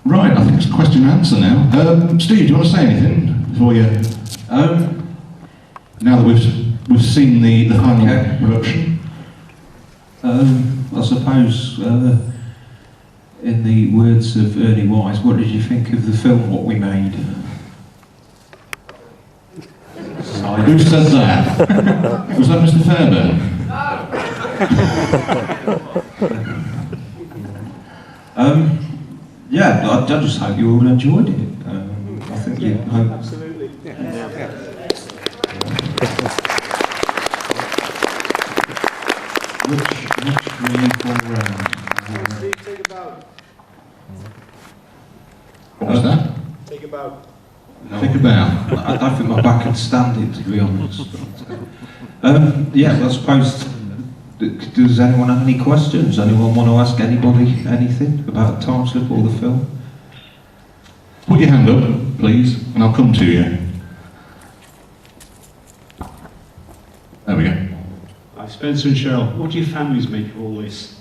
Right, I think it's question and answer now. Steve, do you want to say anything before you? Now that we've seen the final production. I suppose, in the words of Ernie Wise, what did you think of the film what we made? Who said that? Was that Mr. Fairbairn? Yeah, I just hope you all enjoyed it. I think you hope. Absolutely. Which really fall round. Take about. What was that? Take about. No. Think about. I don't think my back can stand it, to be honest. Yeah, I suppose. Does anyone have any questions? Anyone want to ask anybody anything about Timeslip or the film? Put your hand up, please, and I'll come to you. There we go. Hi, Spencer and Cheryl. What do your families make of all this?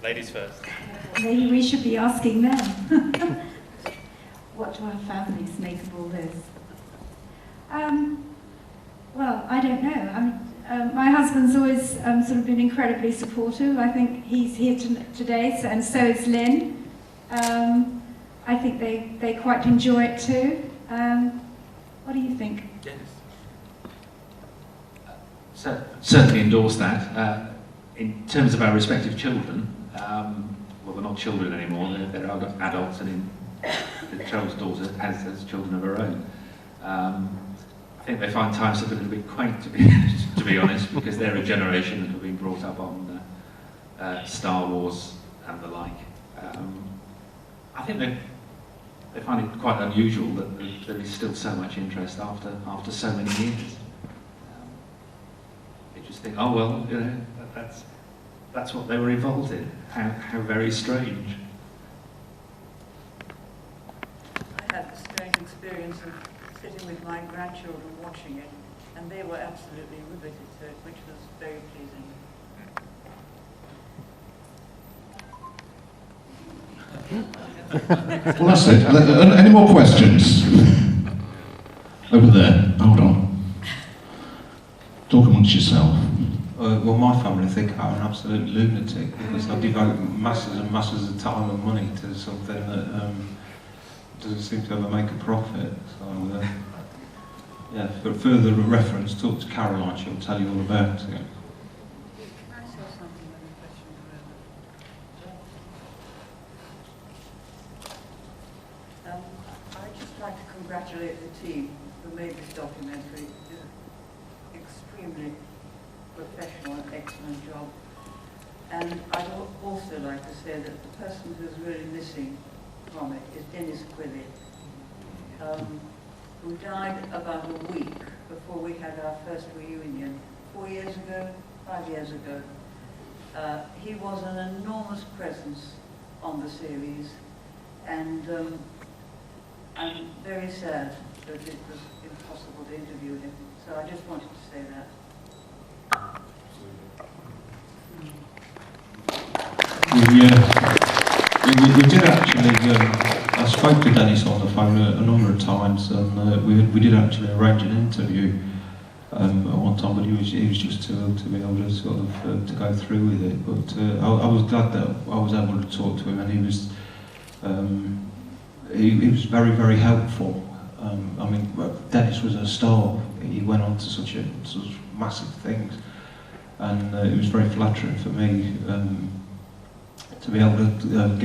Ladies first. Maybe we should be asking them. What do our families make of all this? Well, I don't know. My husband's always sort of been incredibly supportive. I think he's here today, and so is Lynn. I think they quite enjoy it too. What do you think? Dennis. Certainly endorse that. In terms of our respective children, well, they're not children anymore, they're adults, and Cheryl's daughter has children of her own. I think they find Timeslip a little bit quaint, to be honest, because they're a generation that have been brought up on Star Wars and the like. I think they find it quite unusual that there is still so much interest after so many years. They just think, oh well, you know, that's what they were involved in. How very strange. I had the strange experience of sitting with my grandchildren watching it, and they were absolutely riveted to it, which was very pleasing. Well, that's it. Any more questions? Over there. Hold on. Talk amongst yourself. Well, my family think I'm an absolute lunatic because I devote masses and masses of time and money to something that doesn't seem to ever make a profit. So, yeah, for further reference, talk to Caroline, she'll tell you all about it. I saw something on the question around. I'd just like to congratulate the team who made this documentary. They did an extremely professional and excellent job. And I'd also like to say that the person who's really missing from it is Dennis Quillett, who died about a week before we had our first reunion, 5 years ago. He was an enormous presence on the series, and I'm very sad that it was impossible to interview him. So I just wanted to say that. We did actually, I spoke to Dennis on the phone a number of times, and we did actually arrange an interview at one time, but he was just too ill to be able to sort of to go through with it. But I was glad that I was able to talk to him, and he was very, very helpful. I mean, Dennis was a star. He went on to such massive things, and it was very flattering for me to be able to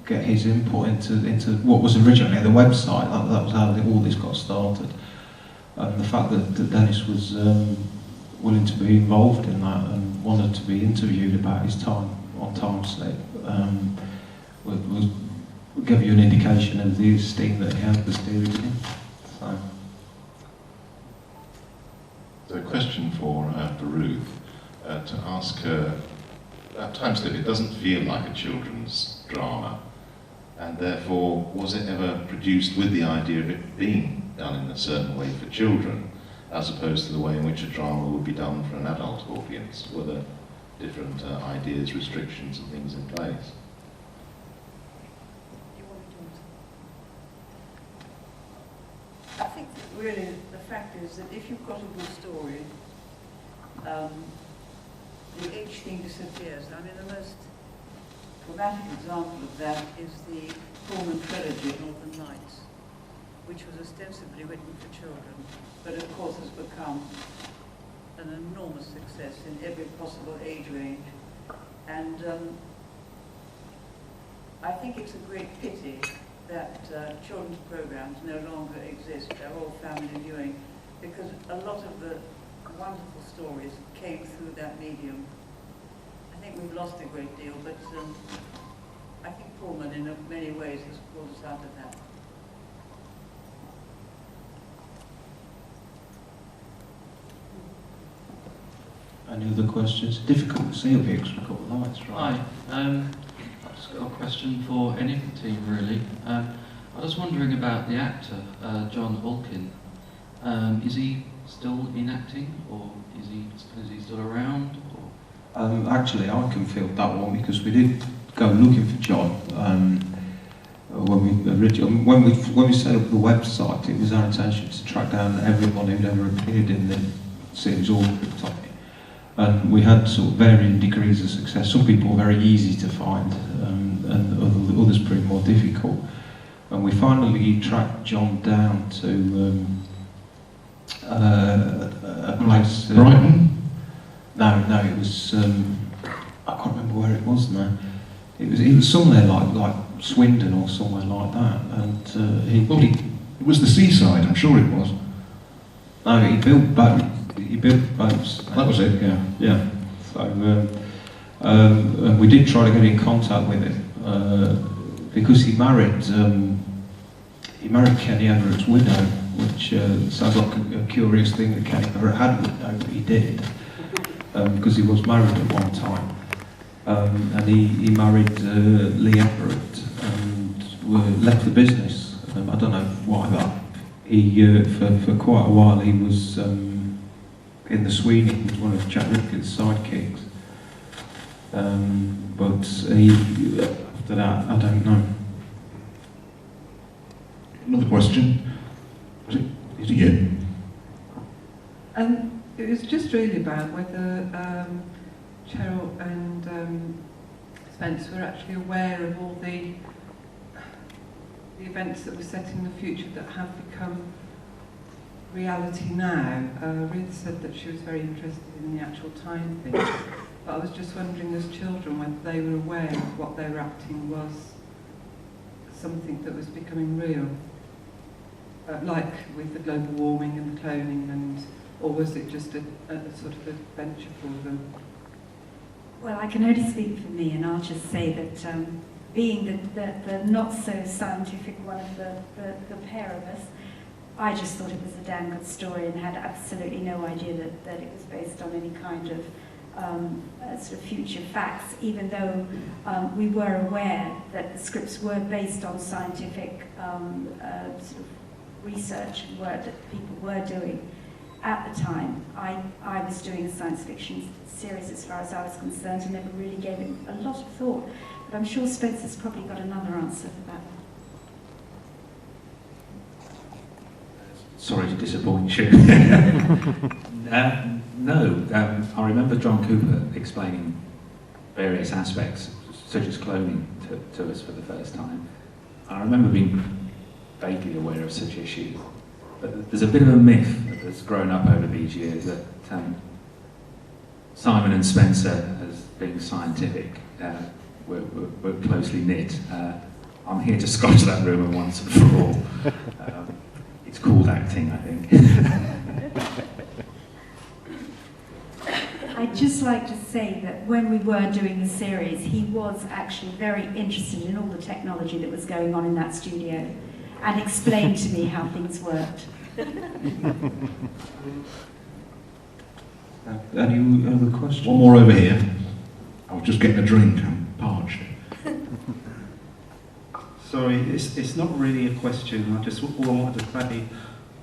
get his input into what was originally the website. That was how all this got started. And the fact that Dennis was willing to be involved in that and wanted to be interviewed about his time on Timeslip will give you an indication of the esteem that he had the series in. So a question for Ruth, to ask her, at Timeslip it doesn't feel like a children's drama, and therefore was it ever produced with the idea of it being done in a certain way for children, as opposed to the way in which a drama would be done for an adult audience? Were there different ideas, restrictions and things in place. I think that really the fact is that if you've got a good story, the age thing disappears. I mean, the most dramatic example of that is the Pullman trilogy, Northern Lights, which was ostensibly written for children, but of course has become an enormous success in every possible age range. And I think it's a great pity that children's programs no longer exist. They're all family viewing, because a lot of the wonderful stories came through that medium. I think we've lost a great deal, but I think Pullman in many ways has pulled us out of that. Any other questions? Difficult to see a bit because we've got lights, right? Hi, I've just got a question for any of the team really. I was wondering about the actor, John Olkin. Is he still in acting, or is he still around? Or? Actually, I can field that one because we did go looking for John. When we set up the website, it was our intention to track down everyone who'd ever appeared in the series, all picked on it. And we had sort of varying degrees of success. Some people were very easy to find, and others proved more difficult. And we finally tracked John down to a place. Brighton? No, it was. I can't remember where it was now. It was somewhere like Swindon or somewhere like that. And it was the seaside, I'm sure it was. No, he built boats. That was it, yeah. Yeah. So and we did try to get in contact with him because he married Kenny Everett's widow, which sounds like a curious thing that Kenny Everett had a widow, but he did because he was married at one time, and he married Lee Everett and left the business. I don't know why, but he for quite a while he was. In the Sweeney, he was one of Jack Ripken's sidekicks. But he, after that, I don't know. Another question. Is it you? It was just really about whether Cheryl and Spence were actually aware of all the events that were set in the future that have become reality now. Ruth said that she was very interested in the actual time thing, but I was just wondering as children whether they were aware of what they were acting was something that was becoming real, like with the global warming and the cloning, or was it just a sort of adventure for them? Well, I can only speak for me, and I'll just say that being the not so scientific one of the pair of us, I just thought it was a damn good story and had absolutely no idea that it was based on any kind of sort of future facts, even though we were aware that the scripts were based on scientific sort of research and work that people were doing at the time. I was doing a science fiction series as far as I was concerned and never really gave it a lot of thought, but I'm sure Spencer's probably got another answer for that. Sorry to disappoint you. No, I remember John Cooper explaining various aspects, such as cloning, to us for the first time. I remember being vaguely aware of such issues. But there's a bit of a myth that's grown up over these years that Simon and Spencer, as being scientific, we're closely knit. I'm here to scotch that rumour once and for all. It's called acting, I think. I'd just like to say that when we were doing the series, he was actually very interested in all the technology that was going on in that studio and explained to me how things worked. Any other questions? One more over here. I was just getting a drink, I'm parched. Sorry, it's not really a question. All I wanted to say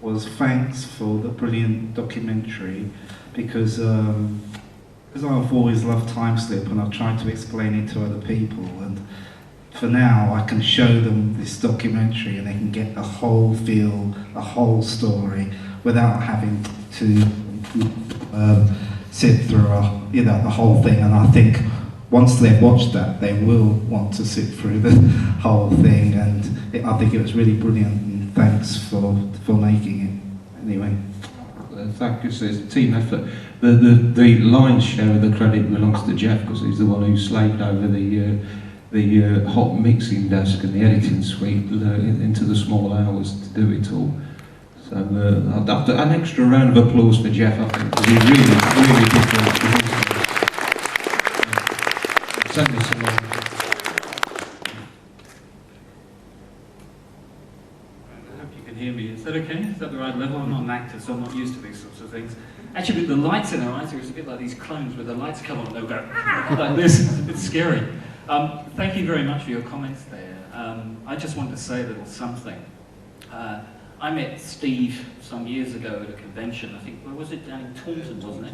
was thanks for the brilliant documentary, because because I've always loved Timeslip and I've tried to explain it to other people, and for now I can show them this documentary and they can get the whole feel, the whole story, without having to sit through the whole thing. And I think once they've watched that, they will want to sit through the whole thing, and I think it was really brilliant, and thanks for making it. Anyway. Thank you. So it's a team effort. The lion's share of the credit belongs to Jeff, because he's the one who slaved over the hot mixing desk and the editing suite into the small hours to do it all. So I'd have to, an extra round of applause for Jeff, I think, because he really did great. Send this along. I hope you can hear me. Is that okay? Is that the right level? I'm not an actor, so I'm not used to these sorts of things. Actually, with the lights in our eyes, it's a bit like these clones where the lights come on and they'll go like this. It's a bit scary. Thank you very much for your comments there. I just wanted to say a little something. I met Steve some years ago at a convention. I think, where was it? Down in Taunton, wasn't it?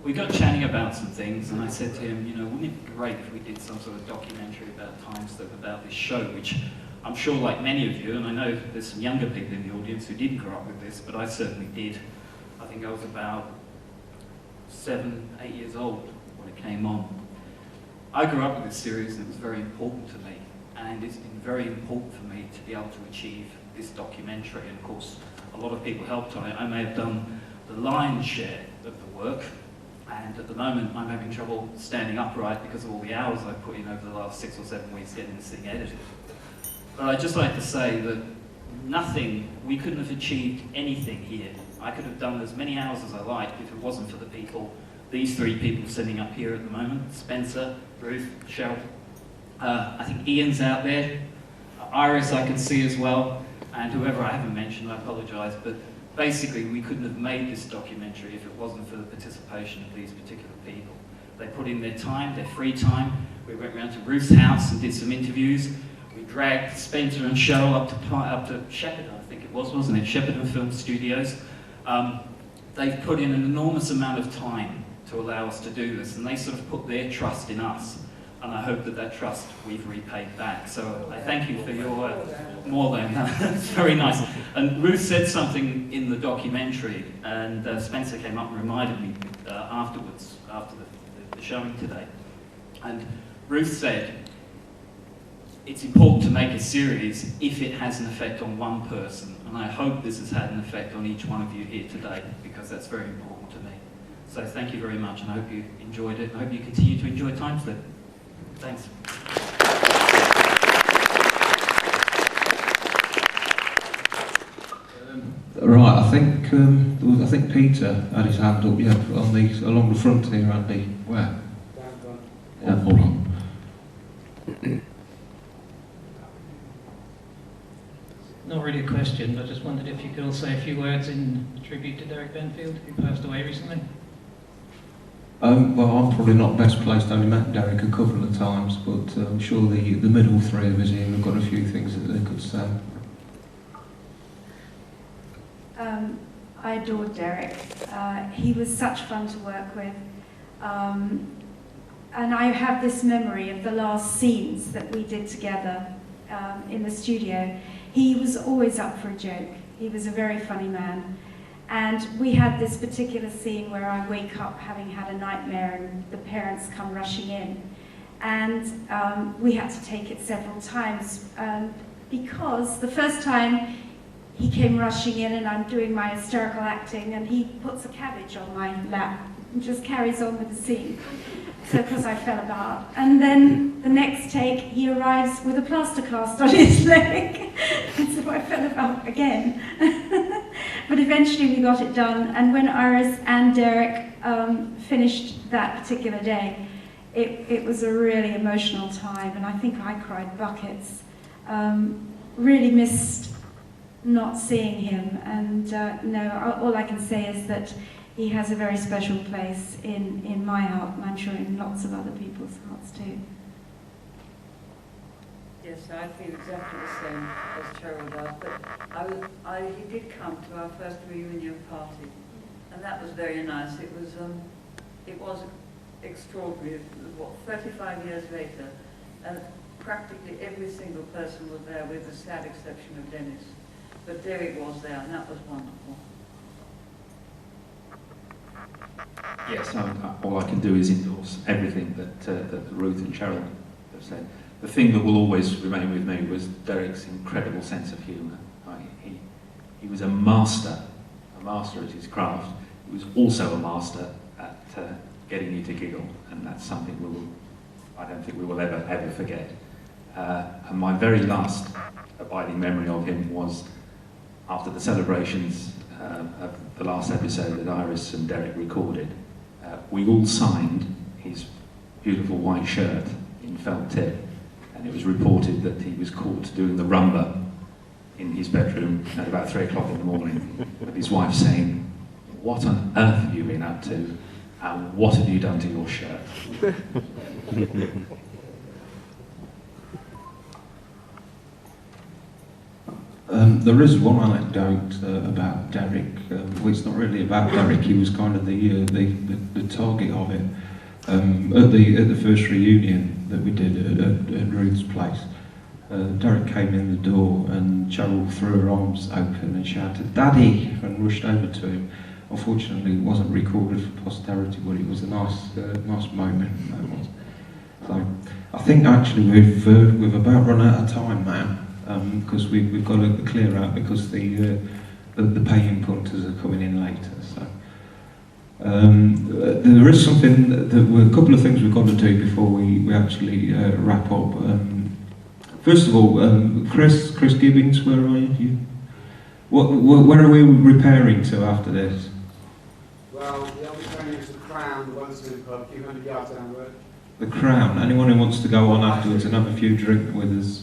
We got chatting about some things, and I said to him, you know, wouldn't it be great if we did some sort of documentary about Timeslip, about this show, which I'm sure, like many of you, and I know there's some younger people in the audience who didn't grow up with this, but I certainly did. I think I was about 7, 8 years old when it came on. I grew up with this series, and it was very important to me, and it's been very important for me to be able to achieve this documentary. And of course, a lot of people helped on it. I may have done the lion's share of the work, and at the moment I'm having trouble standing upright because of all the hours I've put in over the last 6 or 7 weeks getting this thing edited. But I'd just like to say that we couldn't have achieved anything here. I could have done as many hours as I liked if it wasn't for the people, these 3 people sitting up here at the moment: Spencer, Ruth, Cheryl. I think Ian's out there. Iris I can see as well, and whoever I haven't mentioned, I apologise, but basically we couldn't have made this documentary if it wasn't for the participation of these particular people. They put in their time, their free time. We went round to Ruth's house and did some interviews. We dragged Spencer and Cheryl up to Shepparton, I think it was, wasn't it? Shepparton Film Studios. They've put in an enormous amount of time to allow us to do this, and they sort of put their trust in us. And I hope that trust we've repaid back. So I thank you for your more than. It's very nice. And Ruth said something in the documentary, and Spencer came up and reminded me afterwards, after the showing today. And Ruth said, it's important to make a series if it has an effect on one person. And I hope this has had an effect on each one of you here today, because that's very important to me. So thank you very much, and I hope you enjoyed it. I hope you continue to enjoy Timeslip. Thanks. Right, I think Peter had his hand up, yeah, along the front here, Andy. Where? Yeah, hold on. Not really a question, I just wondered if you could all say a few words in tribute to Derek Benfield, who passed away recently. Well, I'm probably not best placed. I only met Derek a couple of times, but I'm sure the middle 3 of us here have got a few things that they could say. I adored Derek. He was such fun to work with. And I have this memory of the last scenes that we did together in the studio. He was always up for a joke. He was a very funny man. And we had this particular scene where I wake up having had a nightmare and the parents come rushing in. And we had to take it several times because the first time he came rushing in and I'm doing my hysterical acting and he puts a cabbage on my lap and just carries on with the scene. So, because I fell about. And then the next take, he arrives with a plaster cast on his leg. And so I fell about again. But eventually we got it done. And when Iris and Derek finished that particular day, it was a really emotional time. And I think I cried buckets. Really missed not seeing him. And no, all I can say is that he has a very special place in my heart, and I'm sure in lots of other people's hearts too. Yes, I feel exactly the same as Cheryl does, but he did come to our first reunion party, and that was very nice. It was extraordinary. What, 35 years later, and practically every single person was there, with the sad exception of Dennis. But Derek was there, and that was wonderful. Yes, all I can do is endorse everything that Ruth and Cheryl have said. The thing that will always remain with me was Derek's incredible sense of humour. He was a master at his craft. He was also a master at getting you to giggle, and that's something I don't think we will ever forget. And my very last abiding memory of him was after the celebrations of the last episode that Iris and Derek recorded. We all signed his beautiful white shirt in felt tip, and it was reported that he was caught doing the rumba in his bedroom at about 3 o'clock in the morning, with his wife saying, "What on earth have you been up to, and what have you done to your shirt?" There is one anecdote about Derek. Well, it's not really about Derek. He was kind of the target of it. At the first reunion that we did at Ruth's place, Derek came in the door and Cheryl threw her arms open and shouted, "Daddy!" and rushed over to him. Unfortunately, it wasn't recorded for posterity, but it was a nice moment. That was. So I think actually we've about run out of time now. Because we've got to clear out because the paying punters are coming in later. So there is something a couple of things we've got to do before we actually wrap up. First of all, Chris Gibbings, where are you? Where are we repairing to after this? Well, the only train is the Crown, the Wetherspoon pub, a few hundred yards down the road. The Crown. Anyone who wants to go on afterwards and have a few drinks with us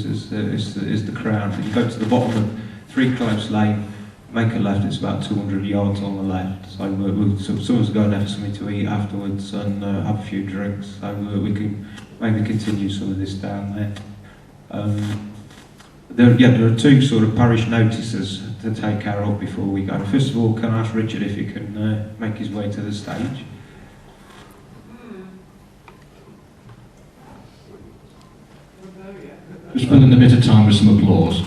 is the Crown. If you go to the bottom of 3 Close Lane, make a left. It's about 200 yards on the left. So someone's going to have something to eat afterwards and have a few drinks. So we can maybe continue some of this down there. There are 2 sort of parish notices to take care of before we go. First of all, can I ask Richard if he can make his way to the stage? We're spending a bit of time with some applause.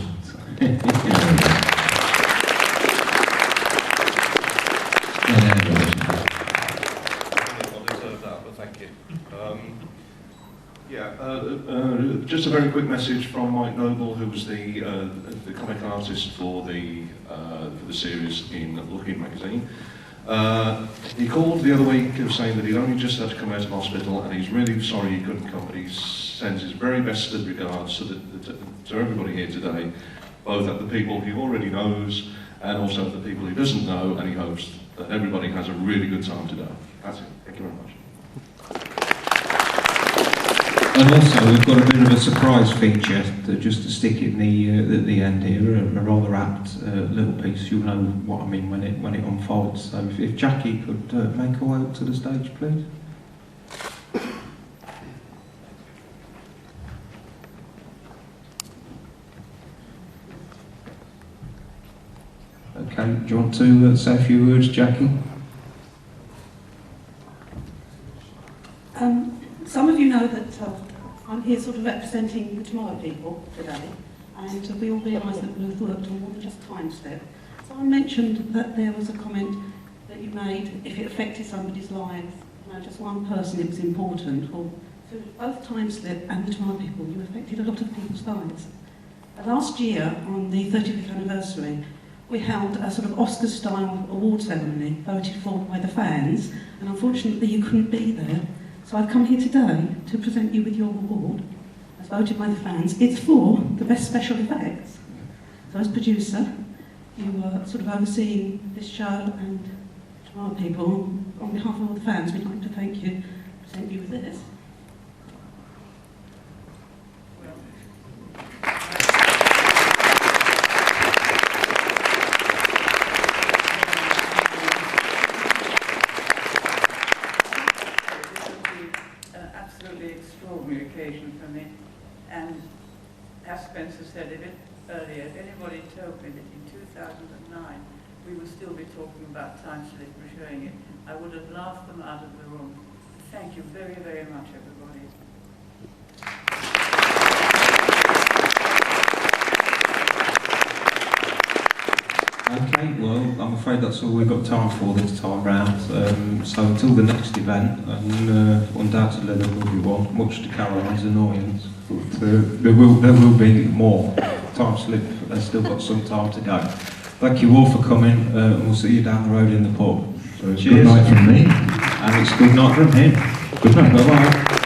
Just a very quick message from Mike Noble, who was the comic artist for the series in Looking magazine. He called the other week saying that he'd only just had to come out of hospital and he's really sorry he couldn't come, but he sends his very best regards to everybody here today, both at the people he already knows and also at the people he doesn't know, and he hopes that everybody has a really good time today. That's it. Thank you very much. And also, we've got a bit of a surprise feature just to stick in at the end here, a rather apt little piece. You'll know what I mean when it unfolds. So if Jackie could make her way up to the stage, please. Okay, do you want to say a few words, Jackie? Some of you know that I'm here sort of representing the Tomorrow people today, and we all realise that Ruth worked on more than just Timeslip. So I mentioned that there was a comment that you made, if it affected somebody's lives, just one person, it was important. Well, through both Timeslip and the Tomorrow people, you affected a lot of people's lives. Last year, on the 35th anniversary, we held a sort of Oscar-style award ceremony, voted for by the fans, and unfortunately you couldn't be there. So I've come here today to present you with your award, as voted by the fans. It's for the best special effects. So as producer, you were sort of overseeing this show, and Tomorrow people, on behalf of all the fans, we'd like to thank you, present you with this. Occasion for me, and as Spencer said a bit earlier, if anybody told me that in 2009 we would still be talking about Timeslip and showing it, I would have laughed them out of the room. Thank you very, very much, everybody. Okay, well, I'm afraid that's all we've got time for this time round. So until the next event, and undoubtedly there will be one, much to Caroline's annoyance, but there will be more. Timeslip has still got some time to go. Thank you all for coming, and we'll see you down the road in the pub. So Good night from me. And it's good night from him. Good night, bye-bye.